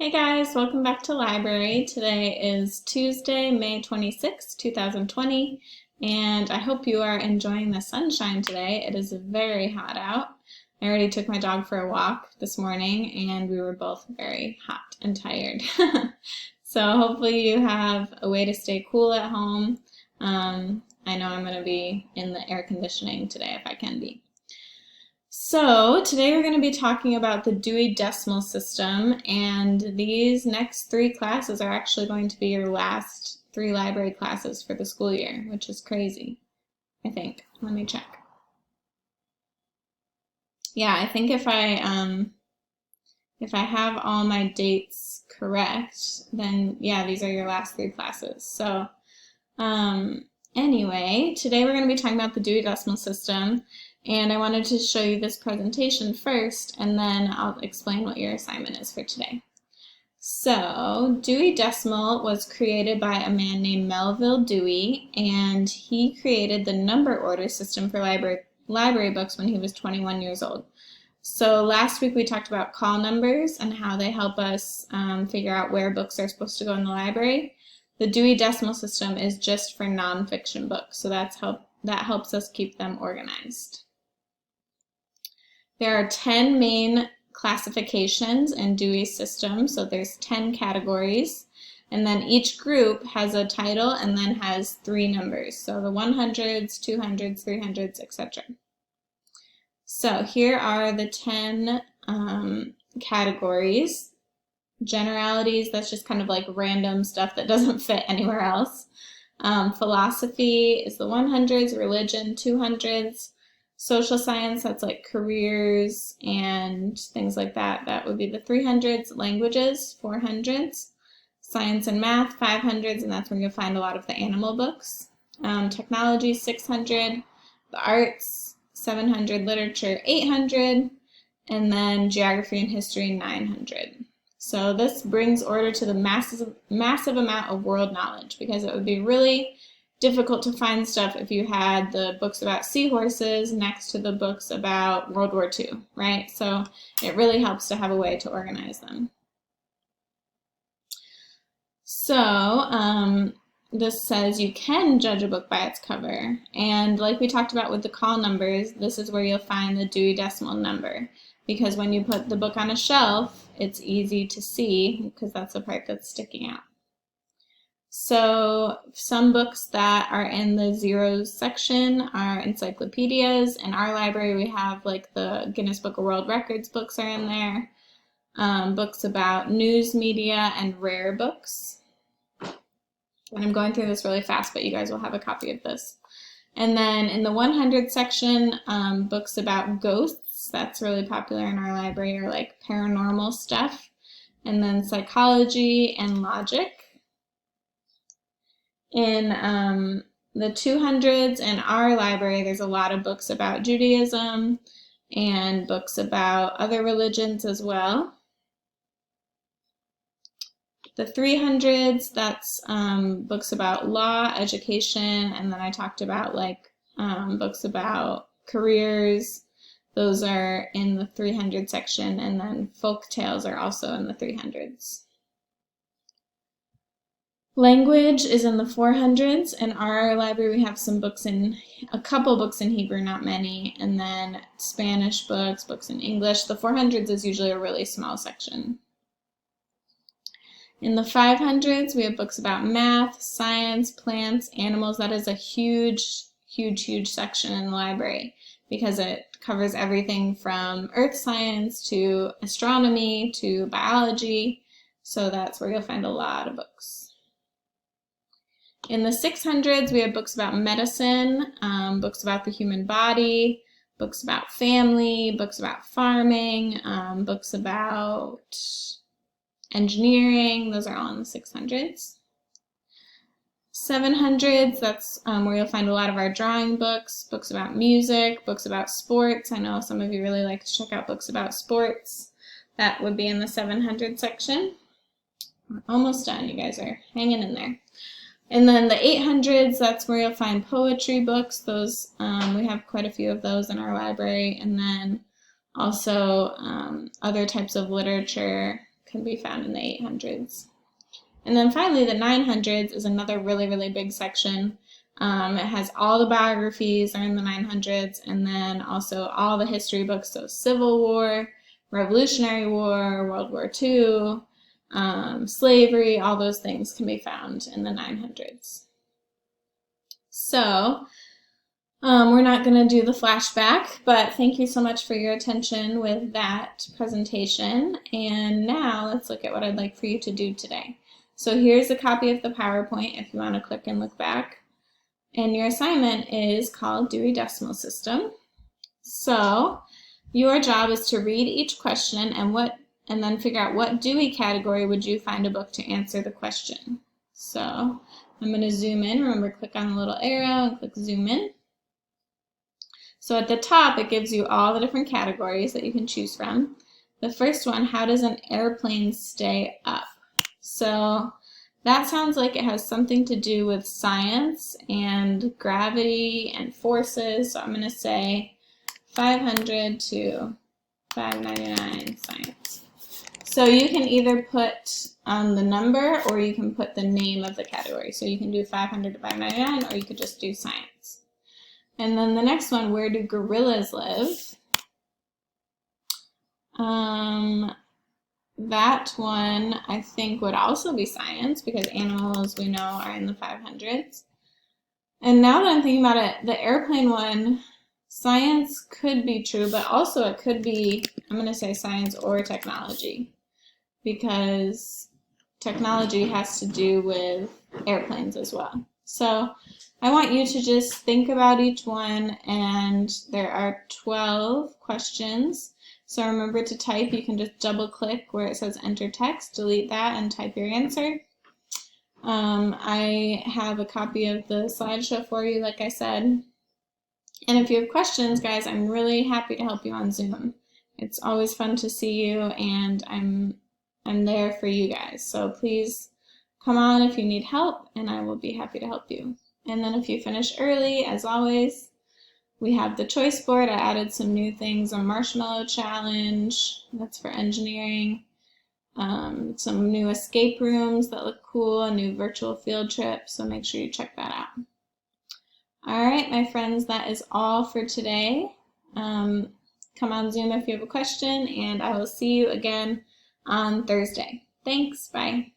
Hey guys, welcome back to library. Today is Tuesday, May 26, 2020, and I hope you are enjoying the sunshine today. It is very hot out. I already took my dog for a walk this morning and we were both very hot and tired. So hopefully you have a way to stay cool at home. I know I'm going to be in the air conditioning today if I can be. So today we're going to be talking about the Dewey Decimal System, and these next three classes are actually going to be your last three library classes for the school year, which is crazy, I think. Let me check. Yeah, I think if I have all my dates correct, then yeah, these are your last three classes. So anyway, today we're going to be talking about the Dewey Decimal System. And I wanted to show you this presentation first, and then I'll explain what your assignment is for today. So, Dewey Decimal was created by a man named Melville Dewey, and he created the number order system for library books when he was 21 years old. So last week we talked about call numbers and how they help us figure out where books are supposed to go in the library. The Dewey Decimal System is just for nonfiction books, so that helps us keep them organized. There are 10 main classifications in Dewey's system, so there's 10 categories, and then each group has a title and then has three numbers, so the 100s, 200s, 300s, etc. So here are the 10 categories. Generalities, that's just kind of like random stuff that doesn't fit anywhere else. Philosophy is the 100s, religion, 200s. Social science, that's like careers and things like that. That would be the 300s. Languages, 400s. Science and math, 500s, and that's where you'll find a lot of the animal books. Technology, 600. The arts, 700. Literature, 800. And then geography and history, 900. So this brings order to the massive amount of world knowledge, because it would be really difficult to find stuff if you had the books about seahorses next to the books about World War II, right? So it really helps to have a way to organize them. So this says you can judge a book by its cover, and like we talked about with the call numbers, this is where you'll find the Dewey Decimal number, because when you put the book on a shelf, it's easy to see because that's the part that's sticking out. So some books that are in the zeros section are encyclopedias. In our library we have like the Guinness Book of World Records books are in there. Books about news media and rare books. And I'm going through this really fast, but you guys will have a copy of this. And then in the 100 section, books about ghosts, that's really popular in our library, or like paranormal stuff. And then psychology and logic. In the 200s in our library, there's a lot of books about Judaism and books about other religions as well. The 300s, that's books about law, education, and then I talked about like books about careers. Those are in the 300 section, and then folk tales are also in the 300s. Language is in the 400s. In our library we have a couple books in Hebrew, not many, and then Spanish books, books in English. The 400s is usually a really small section. In the 500s we have books about math, science, plants, animals. That is a huge section in the library because it covers everything from earth science to astronomy to biology, so that's where you'll find a lot of books. In the 600s, we have books about medicine, books about the human body, books about family, books about farming, books about engineering. Those are all in the 600s. 700s, that's where you'll find a lot of our drawing books, books about music, books about sports. I know some of you really like to check out books about sports. That would be in the 700 section. We're almost done. You guys are hanging in there. And then the 800s, that's where you'll find poetry books. Those we have quite a few of those in our library. And then also other types of literature, can be found in the 800s. And then finally, the 900s is another really, really big section. It has all the biographies are in the 900s, and then also all the history books, so Civil War, Revolutionary War, World War II, slavery, all those things can be found in the 900s. So, we're not going to do the flashback, but thank you so much for your attention with that presentation. And now let's look at what I'd like for you to do today. So here's a copy of the PowerPoint if you want to click and look back. And your assignment is called Dewey Decimal System. So your job is to read each question and then figure out what Dewey category would you find a book to answer the question. So I'm going to zoom in. Remember, click on the little arrow and click zoom in. So at the top, it gives you all the different categories that you can choose from. The first one, how does an airplane stay up? So that sounds like it has something to do with science and gravity and forces. So I'm going to say 500 to 599 science. So you can either put the number or you can put the name of the category. So you can do 500 to 599 or you could just do science. And then the next one, where do gorillas live? That one, I think, would also be science because animals we know are in the 500s. And now that I'm thinking about it, the airplane one, science could be true, but also it could be, I'm going to say science or technology because technology has to do with airplanes as well. So I want you to just think about each one, and there are 12 questions. So remember to type. You can just double click where it says enter text, delete that, and type your answer. I have a copy of the slideshow for you, like I said. And if you have questions, guys, I'm really happy to help you on Zoom. It's always fun to see you, and I'm there for you guys. So please come on if you need help, and I will be happy to help you. And then if you finish early, as always, we have the choice board. I added some new things, a marshmallow challenge, that's for engineering, some new escape rooms that look cool, a new virtual field trip, so make sure you check that out. All right, my friends, that is all for today. Come on Zoom if you have a question, and I will see you again on Thursday. Thanks, bye.